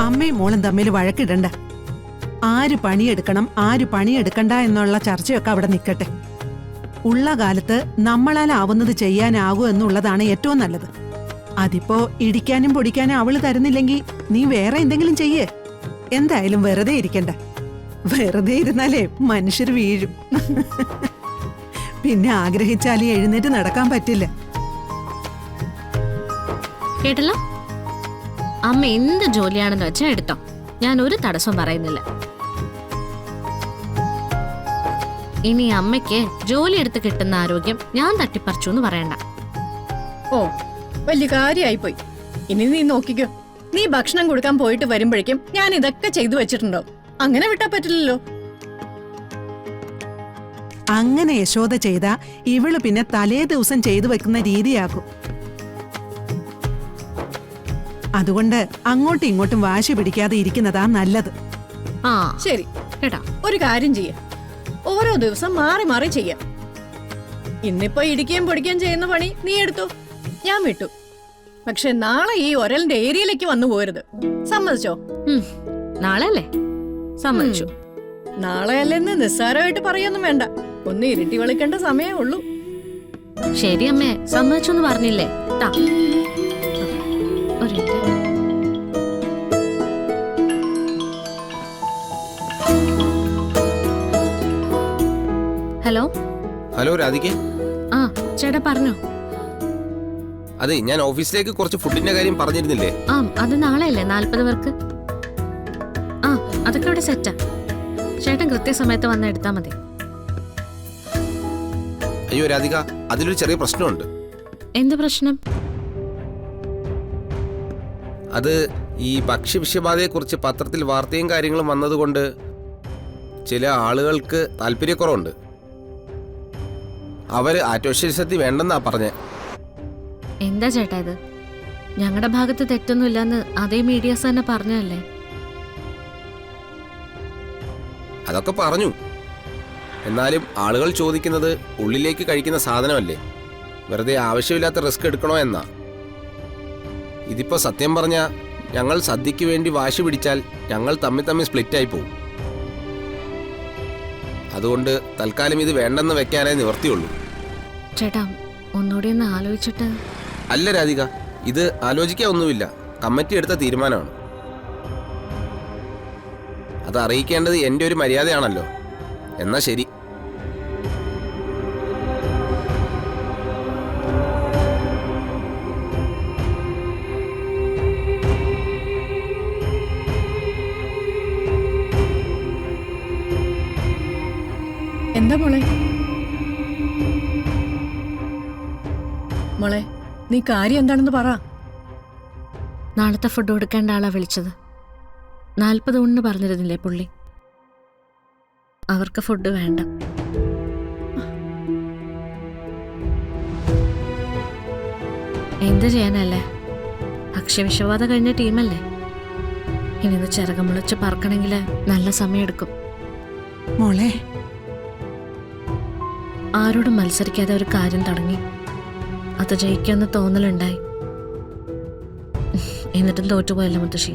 അമ്മയും മോളും തമ്മിൽ വഴക്കിടണ്ട. ആര് പണിയെടുക്കണം ആര് പണിയെടുക്കണ്ട എന്നുള്ള ചർച്ചയൊക്കെ അവിടെ നിൽക്കട്ടെ. ഉള്ള കാലത്ത് നമ്മളാലാവുന്നത് ചെയ്യാനാകൂ എന്നുള്ളതാണ് ഏറ്റവും നല്ലത്. അതിപ്പോ ഇടിക്കാനും പൊടിക്കാനും അവള് തരുന്നില്ലെങ്കിൽ നീ വേറെ എന്തെങ്കിലും ചെയ്യേ. എന്തായാലും വെറുതെ ഇരിക്കണ്ട. വെറുതെ ഇരുന്നാലേ മനുഷ്യർ വീഴും. പിന്നെ ആഗ്രഹിച്ചാലേ എഴുന്നേറ്റ് നടക്കാൻ പറ്റില്ല. കേട്ടല്ലോ, അമ്മ എന്ത് ജോലിയാണെന്ന് വെച്ചാൽ എടുത്തോ, ഞാൻ ഒരു തടസ്സം പറയുന്നില്ല. ഇനി അമ്മയ്ക്ക് ജോലി എടുത്ത് കിട്ടുന്ന ആരോഗ്യം ഞാൻ തട്ടിപ്പറിച്ചു എന്ന് പറയണ്ട. ഓ, വലിയ കാര്യായിപ്പോയി. ഇനി നീ നോക്കിക്കോ, നീ ഭക്ഷണം കൊടുക്കാൻ പോയിട്ട് വരുമ്പോഴേക്കും ഞാൻ ഇതൊക്കെ ചെയ്തു വെച്ചിട്ടുണ്ടോ? അങ്ങനെ വിട്ടാ പറ്റില്ലല്ലോ. അങ്ങനെ യശോദ ചെയ്ത ഇവള് പിന്നെ തലേ ദിവസം ചെയ്തു വെക്കുന്ന രീതിയാക്കും. അതുകൊണ്ട് അങ്ങോട്ടും ഇങ്ങോട്ടും വാശി പിടിക്കാതെ ഇരിക്കുന്നതാ നല്ലത്. ആ ശരി കേട്ടാ, ഒരു കാര്യം ചെയ്യാം, ഓരോ ദിവസം മാറി മാറി ചെയ്യാം. ഇന്നിപ്പോ ഇടിക്കുകയും പൊടിക്കുകയും ചെയ്യുന്ന പണി നീ എടുത്തു, ഞാൻ വിട്ടു. പക്ഷെ നാളെ ഈ ഒരലിന്റെ ഏരിയയിലേക്ക് വന്നു പോരുത്. സമ്മതിച്ചോ? നാളെ അല്ലേ? സമ്മതിച്ചു. നാളെ അല്ലെന്ന് നിസ്സാരമായിട്ട് പറയൊന്നും വേണ്ട. ഒന്ന് ഇരുട്ടി വിളിക്കേണ്ട സമയമേ ഉള്ളൂ. ശരി അമ്മേ, സമ്മതിച്ചു എന്ന് പറഞ്ഞില്ലേ? താ ഒരു മിനിറ്റ്. Hello hello രാധികേ. ആ ചേട്ടാ പറഞ്ഞോ. അതെ, ഞാൻ ഓഫീസിലേക്ക് കുറച്ച് ഫുഡിന്റെ കാര്യം പറഞ്ഞിരുന്നില്ലേ? ആ അത് നാളെ അല്ലേ 40 പേർക്ക്? ആ അതൊക്കെ ഇവിടെ സെറ്റാ. ചേട്ടൻ കൃത്യസമയത്ത് വന്ന് എടുത്താ മതി. അയ്യോ രാധിക, അതിലൊരു ചെറിയ പ്രശ്നമുണ്ട്. എന്ത് പ്രശ്നം? അത് ഈ ഭക്ഷ്യവിഷബാധയെ കുറിച്ച് പത്രത്തിൽ വാർത്തയും കാര്യങ്ങളും വന്നതുകൊണ്ട് ചില ആളുകൾക്ക് താല്പര്യക്കുറവുണ്ട്. അവര് ആറ്റോഷി വേണ്ടെന്നാ പറഞ്ഞേ. എന്താ ചേട്ടാ ഇത്? ഞങ്ങളുടെ ഭാഗത്ത് തെറ്റൊന്നുമില്ലെന്ന് അതേ മീഡിയാസ് തന്നെ പറഞ്ഞല്ലേ? അതൊക്കെ പറഞ്ഞു. എന്നാലും ആളുകൾ ചോദിക്കുന്നത് ഉള്ളിലേക്ക് കഴിക്കുന്ന സാധനമല്ലേ, വെറുതെ ആവശ്യമില്ലാത്ത റിസ്ക് എടുക്കണോ എന്നാ. ഇതിപ്പോ സത്യം പറഞ്ഞ ഞങ്ങൾ സദ്യക്ക് വേണ്ടി വാശി പിടിച്ചാൽ ഞങ്ങൾ തമ്മിൽ സ്പ്ലിറ്റായി പോകും. അതുകൊണ്ട് തൽക്കാലം ഇത് വേണ്ടെന്ന് വെക്കാനേ നിവർത്തിയുള്ളൂ. ചേട്ടാ ഒന്നുകൂടി ഒന്ന് ആലോചിച്ചിട്ട്. അല്ല രാധിക, ഇത് ആലോചിക്കാൻ ഒന്നുമില്ല, കമ്മിറ്റി എടുത്ത തീരുമാനമാണ്. അത് അറിയിക്കേണ്ടത് എൻ്റെ ഒരു മര്യാദയാണല്ലോ. എന്നാ ശരി. എന്താ മോളെ? മോളെ, നീ കാര്യം എന്താണെന്ന് പറ. നാളത്തെ ഫുഡ് കൊടുക്കേണ്ട ആളാ വിളിച്ചത്. 40 ഊണിന് പറഞ്ഞിരുന്നില്ലേ പുള്ളി? അവർക്ക് ഫുഡ് വേണ്ട. എന്ത് ചെയ്യാനല്ലേ, ഭക്ഷ്യവിഷബാധ കഴിഞ്ഞ ടീമല്ലേ. ഇനിന്ന് ചിറകം മുളച്ച് പറക്കണമെങ്കിൽ നല്ല സമയമെടുക്കും. മോളെ, ആരോടും മത്സരിക്കാതെ ഒരു കാര്യം തുടങ്ങി, അത് ജയിക്കാന്ന് തോന്നലുണ്ടായി. എന്നിട്ടും തോറ്റുപോയല്ലോ മുത്തശ്ശി.